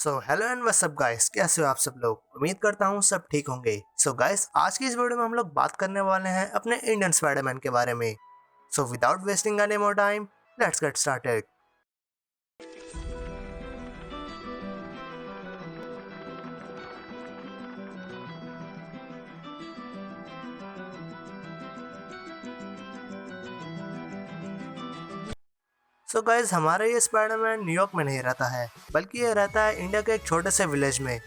So hello and what's up guys, कैसे हो आप सब लोग। उम्मीद करता हूँ सब ठीक होंगे। सो गाइस, आज की इस वीडियो में हम लोग बात करने वाले हैं अपने इंडियन स्पाइडरमैन के बारे में। So without wasting any more time, let's get started. So guys, हमारा ये स्पाइडरमैन न्यूयॉर्क में नहीं रहता है, बल्कि ये रहता है इंडिया के एक छोटे से विलेज में।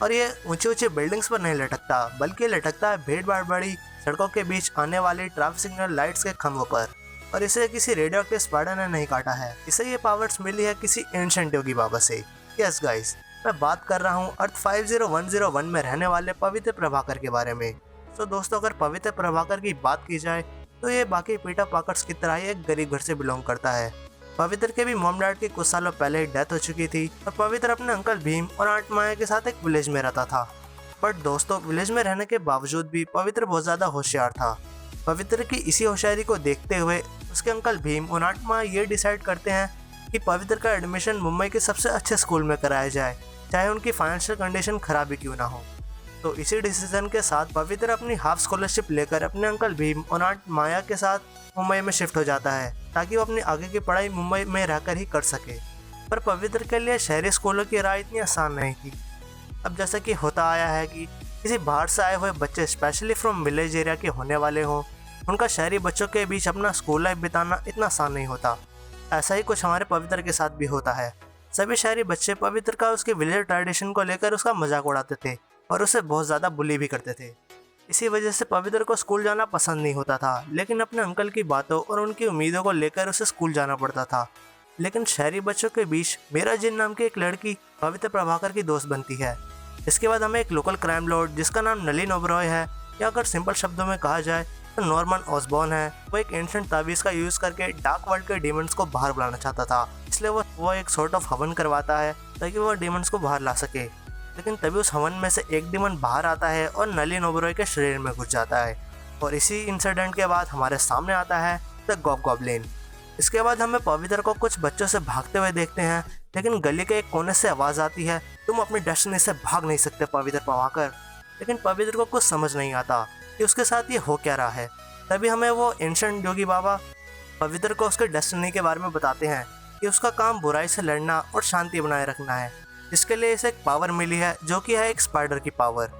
और ये ऊंची ऊंची बिल्डिंग्स पर नहीं लटकता, बल्कि ये लटकता है भीड़ भाड़ बड़ी सड़कों के बीच आने वाली ट्रैफिक सिग्नल लाइट्स के खंभों पर। और इसे किसी रेडियो एक्टिव स्पाइडर ने नहीं काटा है, इसे ये पावर्स मिली है किसी एंशिएंट योगी बाबा से। यस गाइस, मैं बात कर रहा हूँ अर्थ 50101 में रहने वाले पवित्र प्रभाकर के बारे में। तो दोस्तों, अगर पवित्र प्रभाकर की बात की जाए तो ये बाकी पीटर पार्कर्स की तरह ही एक गरीब घर से बिलोंग करता है। पवित्र के भी मॉम डैड की कुछ सालों पहले ही डेथ हो चुकी थी और पवित्र अपने अंकल भीम और आंट माया के साथ एक विलेज में रहता था। बट दोस्तों, विलेज में रहने के बावजूद भी पवित्र बहुत ज़्यादा होशियार था। पवित्र की इसी होशियारी को देखते हुए उसके अंकल भीम और आंट माया ये डिसाइड करते हैं कि पवित्र का एडमिशन मुंबई के सबसे अच्छे स्कूल में कराया जाए, चाहे उनकी फाइनेंशियल कंडीशन खराब ही क्यों ना हो। तो इसी डिसीजन के साथ पवित्र अपनी हाफ स्कॉलरशिप लेकर अपने अंकल भीम और आंट माया के साथ मुंबई में शिफ्ट हो जाता है, ताकि वो अपनी आगे की पढ़ाई मुंबई में रहकर ही कर सके। पर पवित्र के लिए शहरी स्कूलों की राह इतनी आसान नहीं थी। अब जैसा कि होता आया है कि किसी बाहर से आए हुए बच्चे स्पेशली फ्रॉम विलेज एरिया के होने वाले हों, उनका शहरी बच्चों के बीच अपना स्कूल लाइफ बिताना इतना आसान नहीं होता। ऐसा ही कुछ हमारे पवित्र के साथ भी होता है। सभी शहरी बच्चे पवित्र का उसके विलेज ट्रेडिशन को लेकर उसका मजाक उड़ाते थे और उसे बहुत ज़्यादा बुली भी करते थे। इसी वजह से पवित्र को स्कूल जाना पसंद नहीं होता था, लेकिन अपने अंकल की बातों और उनकी उम्मीदों को लेकर उसे स्कूल जाना पड़ता था। लेकिन शहरी बच्चों के बीच मीरा जिन नाम की एक लड़की पवित्र प्रभाकर की दोस्त बनती है। इसके बाद हमें एक लोकल क्राइम लॉर्ड जिसका नाम नलिन ओबरॉय है, या अगर सिंपल शब्दों में कहा जाए तो नॉर्मन ऑसबॉर्न है। वो एक एंशिएंट ताबीज़ का यूज़ करके डार्क वर्ल्ड के डीमंस को बाहर बुलाना चाहता था, इसलिए वो एक सॉर्ट ऑफ हवन करवाता है ताकि वो डीमंस को बाहर ला सके। लेकिन तभी उस हवन में से एक डीमन बाहर आता है और नलिन ओबरॉय के शरीर में घुस जाता है। और इसी इंसिडेंट के बाद हमारे सामने आता है द गॉबगॉब्लिन। इसके बाद हमें पवित्र को कुछ बच्चों से भागते हुए देखते हैं, लेकिन गली के एक कोने से आवाज़ आती है, तुम अपनी डेस्टिनी से भाग नहीं सकते पवित्र प्रभाकर। लेकिन पवित्र को कुछ समझ नहीं आता कि उसके साथ ये हो क्या रहा है। तभी हमें वो एंशिएंट योगी बाबा पवित्र को उसके डेस्टिनी के बारे में बताते हैं कि उसका काम बुराई से लड़ना और शांति बनाए रखना है। इसके लिए इसे एक पावर मिली है, जो कि है एक स्पाइडर की पावर।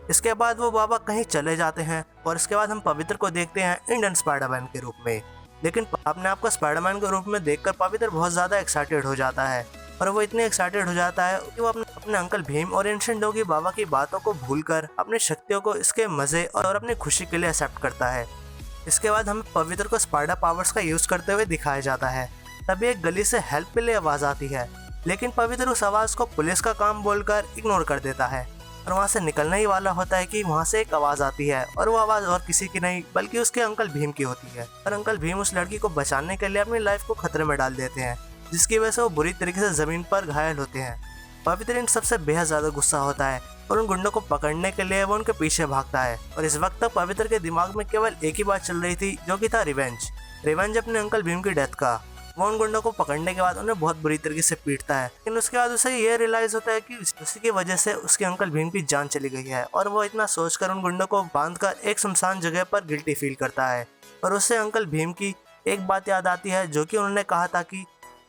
इसके बाद वो बाबा कहीं चले जाते हैं और इसके बाद हम पवित्र को देखते हैं इंडियन स्पाइडरमैन के रूप में। लेकिन अपने आप को स्पाइडरमैन के रूप में देखकर पवित्र बहुत ज़्यादा एक्साइटेड हो जाता है। और वो इतने एक्साइटेड हो जाता है कि वो अपने अंकल भीम और एंशिएंट योगी बाबा की बातों को भूलकर अपनी शक्तियों को इसके मज़े और अपनी खुशी के लिए एक्सेप्ट करता है। इसके बाद हमें पवित्र को स्पाइडर पावर्स का यूज़ करते हुए दिखाया जाता है। तभी एक गली से हेल्प के लिए आवाज़ आती है, लेकिन पवित्र उस आवाज़ को पुलिस का काम बोलकर इग्नोर कर देता है और वहाँ से निकलने ही वाला होता है कि वहाँ से एक आवाज़ आती है, और वो आवाज़ और किसी की नहीं बल्कि उसके अंकल भीम की होती है। और अंकल भीम उस लड़की को बचाने के लिए अपनी लाइफ को खतरे में डाल देते हैं, जिसकी वजह से वो बुरी तरीके से ज़मीन पर घायल होते हैं। पवित्र इन सबसे बेहद ज़्यादा गुस्सा होता है और उन गुंडों को पकड़ने के लिए वो उनके पीछे भागता है। और इस वक्त तक पवित्र के दिमाग में केवल एक ही बात चल रही थी, जो कि था रिवेंज अपने अंकल भीम की डेथ का। वो उन गुंडों को पकड़ने के बाद उन्हें बहुत बुरी तरीके से पीटता है, लेकिन उसके बाद उसे ये रियलाइज होता है कि उसी की वजह से उसके अंकल भीम की जान चली गई है। और वो इतना सोचकर उन गुंडों को बांधकर एक सुनसान जगह पर गिल्टी फील करता है। और उससे अंकल भीम की एक बात याद आती है, जो कि उन्होंने कहा था कि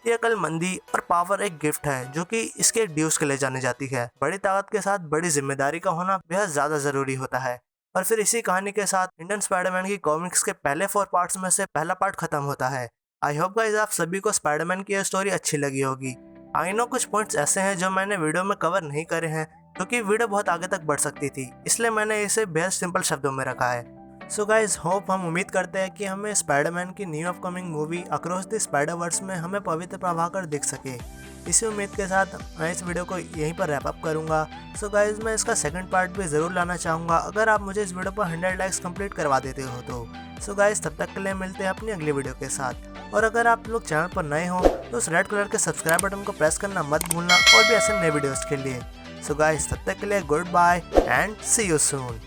ये अक्लमंदी और पावर एक गिफ्ट है, जो कि इसके ड्यूज के लिए जानी जाती है। बड़ी ताकत के साथ बड़ी जिम्मेदारी का होना बेहद ज़्यादा ज़रूरी होता है। और फिर इसी कहानी के साथ इंडियन स्पाइडरमैन की कॉमिक्स के पहले 4 पार्ट्स में से पहला पार्ट खत्म होता है। आई होप गाइस, आप सभी को स्पाइडरमैन की यह स्टोरी अच्छी लगी होगी। आई नो कुछ पॉइंट्स ऐसे हैं जो मैंने वीडियो में कवर नहीं करे हैं, क्योंकि वीडियो बहुत आगे तक बढ़ सकती थी, इसलिए मैंने इसे बेहद सिंपल शब्दों में रखा है। सो गाइस, होप हम उम्मीद करते हैं कि हमें स्पाइडरमैन की new upcoming movie across the Spider-Verse में हमें पवित्र प्रभाकर दिख सके। इसी उम्मीद के साथ मैं इस वीडियो को यहीं पर रैप अप करूंगा। सो गाइस, मैं इसका सेकंड पार्ट भी ज़रूर लाना चाहूँगा अगर आप मुझे इस वीडियो पर 100 लाइक्स कंप्लीट करवा देते हो तो। सो गाइस, तब तक के लिए मिलते हैं अपनी अगली वीडियो के साथ। और अगर आप लोग चैनल पर नए हो तो उस रेड कलर के सब्सक्राइब बटन को प्रेस करना मत भूलना, और भी ऐसे नए वीडियोज़ के लिए। सो गाइस, तब तक के लिए goodbye and see you soon.